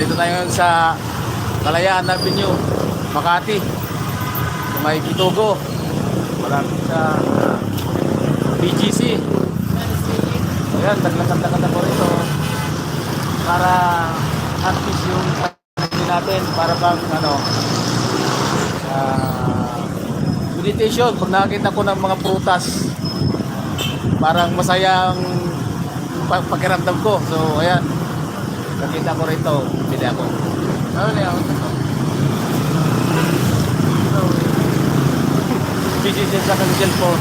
Dito tayo ngayon sa Kalayaan Avenue, Makati. May Bitugo. Malapit sa BGC. Ayan, taglakad-lakad ako rito para at least yung sarili natin para bang meditation. Pag nakakita ko ng mga prutas, parang masayang pakiramdam ko. So ayan, nakita ko rito, bili ako. Ano na ako ito? Busy din sa kang cellphone.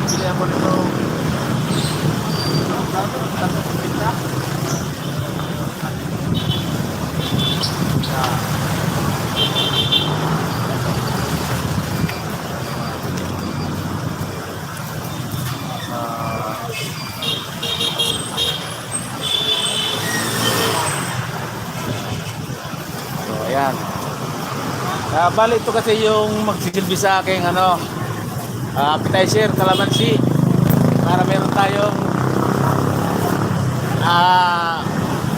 Bili ako nito. So ayan. Bali ito kasi yung magsisilbi sa aking appetizer, calamansi, para meron tayong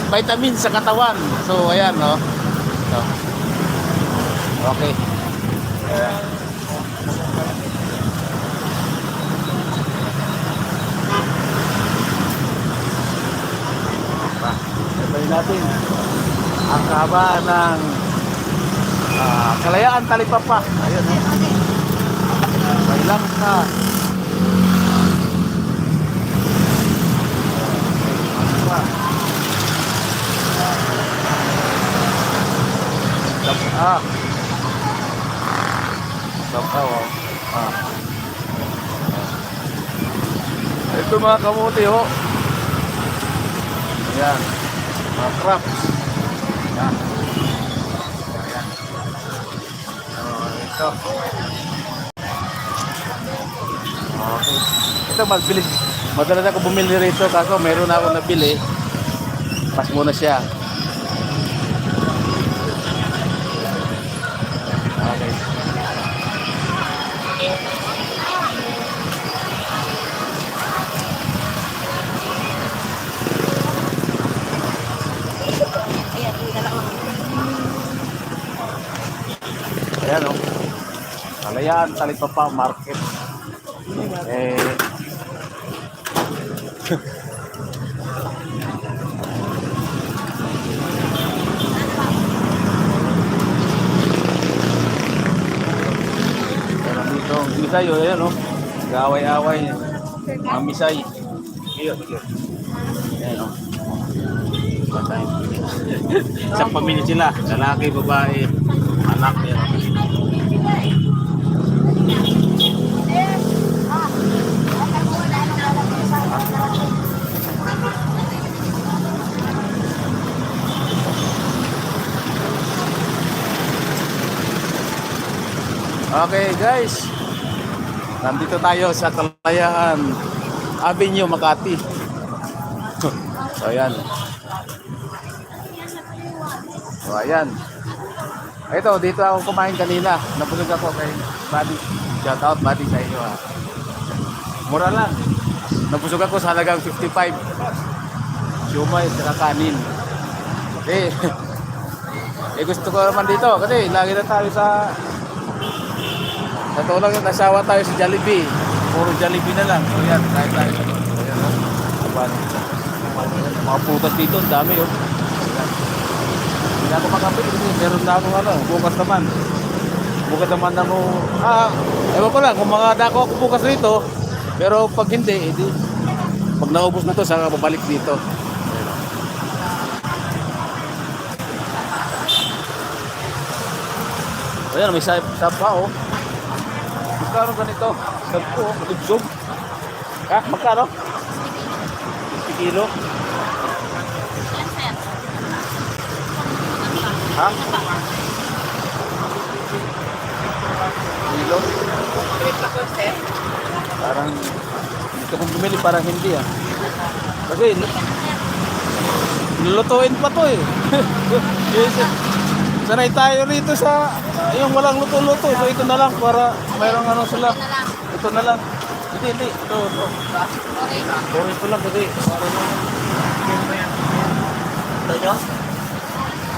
vitamin sa katawan. So ayan, no. So, okay. Sabay natin ang kahaba ng Kalayaan Talipapa. Ayun, lang ka. Ito mga kamuti, ho. Ayan, mga crops. Ayan. Ito. Okay. Ito magbilis. Madalas ako bumili rito kaso meron na ako nabili. Pas muna siya. Okay. Ayan, oh. Kalayaan Talipapa Market. Misay, oh, ayan, oh. Gaway-away. Mamisay. Iyo. Ayan, oh. Isang pamilya sila. Lalaki, babae, anak. Ayan, oh. Okay guys, nandito tayo sa Kalayaan Avenue, Makati. So ayan. So ayan. Ito, dito ako kumain kanina. Nabusog ako kay Buddy. Shout out Buddy sa inyo, ha. Mura lang. Nabusog ako sa halagang 55. Siumay at kanin. Gusto ko naman dito kasi lagi na tayo sa lang yung nasawa tayo sa Jollibee. Puro Jollibee na lang. So yan, kahit tayo. Ayan, mga putas dito, ang dami, oh. Hindi na ako makapit kasi meron na akong bukas naman. Bukas naman ako, ewan ko lang, kung mga dako ako bukas dito. Pero pag hindi, pag naubos na to, saka babalik dito. Ayan, may sapa, oh. Magkano ganito? Sagpo, matubsog. Ha? Magkano? 50 kilo. Ha? Kilo? Parang dito kong bumili, parang hindi, ah. Kasi lulutuin pa to, eh. Yes. Sanay tayo rito sa yung walang luto-luto. So ito na lang para mayroong sila. Ito na lang. Hindi. Ito. Ito lang kasi. nyo?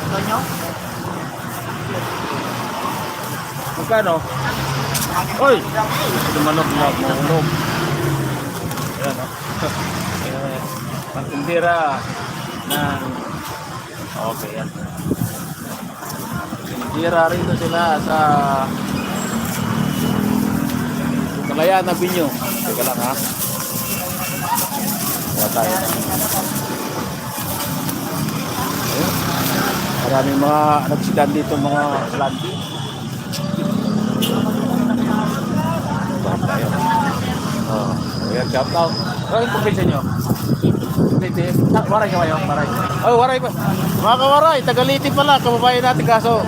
Gusto nyo? Magkano? Oy! Ito manok na mahulog. Ayan o. Pantindira ng... Okay yan. Pantindira rito sila sa... Kalayaan na Binyo. Teka lang ha. Wala tayo. Ayun. Maraming mga nagsidan dito mga landi. Bakit tayo? Ayan, shout out. Ano yung probinsya nyo? Waray ka kayo? Waray. Oh, waray pa. Mga kawaray, Tagaliti pala. Kababayan natin kaso.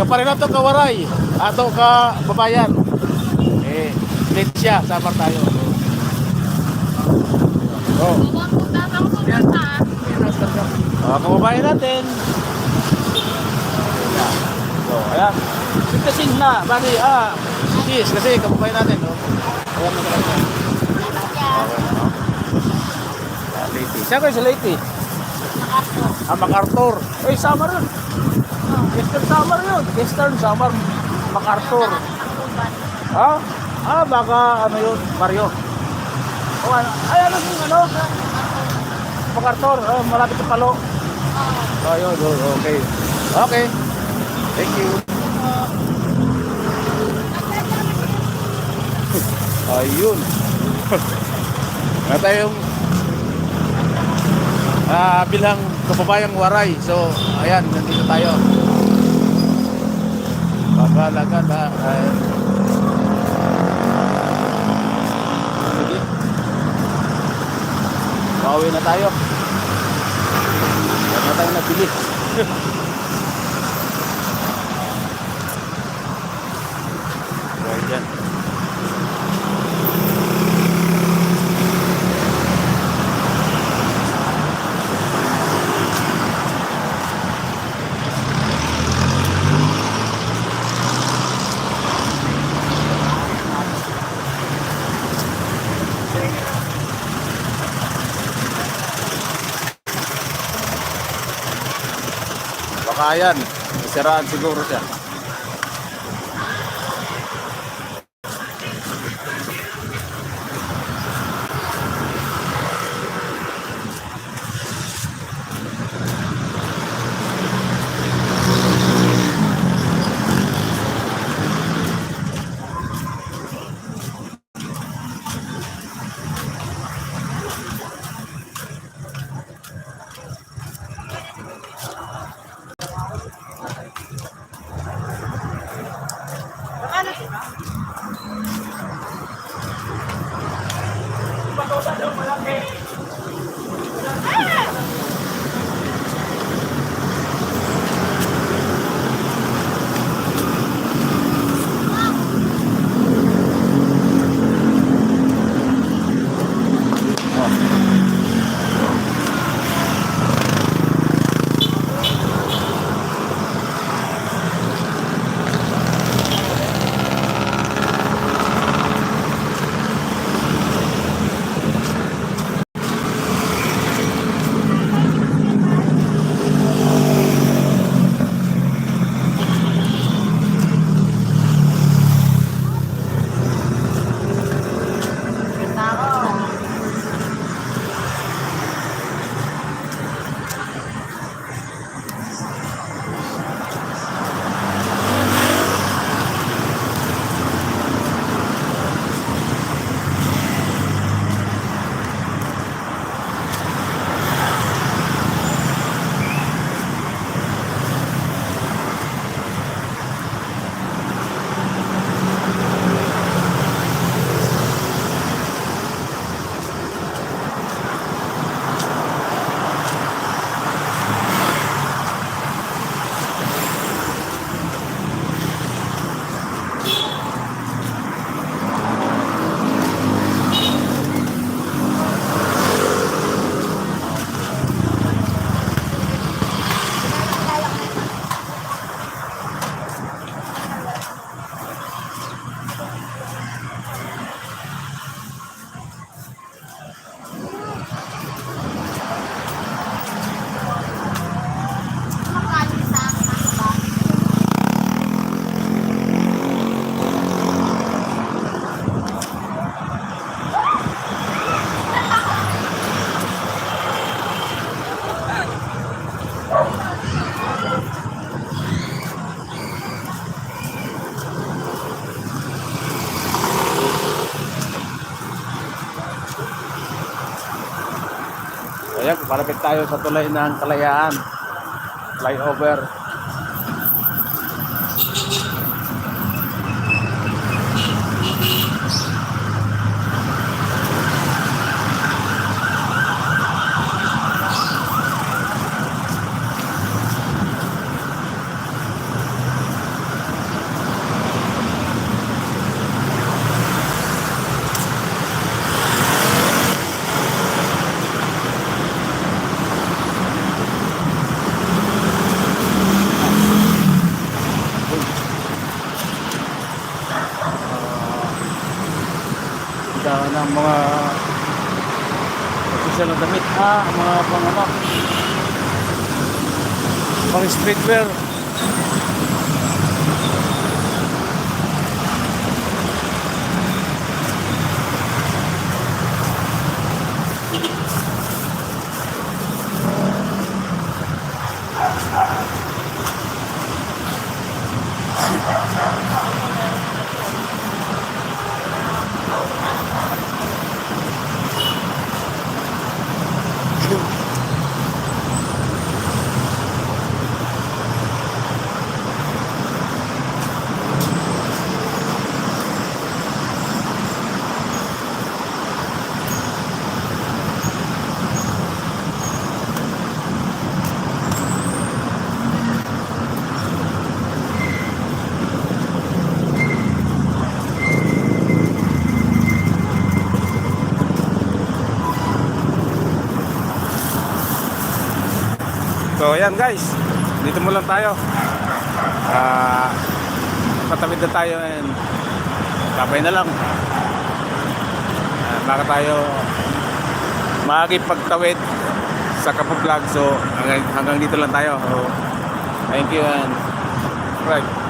Kaparin na ito kawaray. Ato ka babayan. Late siya, samar tayo. Oh. Kababayan natin. So, ayan. Kasing na, bali, cheese, kasi kababayan natin. No? Ayan na talaga. Okay, no? Late. Saan kayo sa Late? MacArthur. Eh, Samar yun. Western Samar yun. Western Samar, MacArthur. Baka ano yun, Mario. Ay, ano yung ano? MacArthur, malapit sa Palo. Yun, okay. Okay. Thank you. Ayun. Ito yung bilang kababayang waray. So, ayan, nandito tayo. Babalagan na. Sige. Pauwi na tayo. Huwag na tayo nabili. Right dyan. Baka yan, isiraan siguro siya. Ayan, palapit tayo sa tulay ng Kalayaan. Flyover. Dahil ng mga official na damit, mga pang ano, pang streetwear. So ayan guys, dito mo lang tayo. Patawid na tayo and kapay na lang. Baka tayo makikipagtawid sa Kapo Vlog. So hanggang dito lang tayo. So, thank you and right.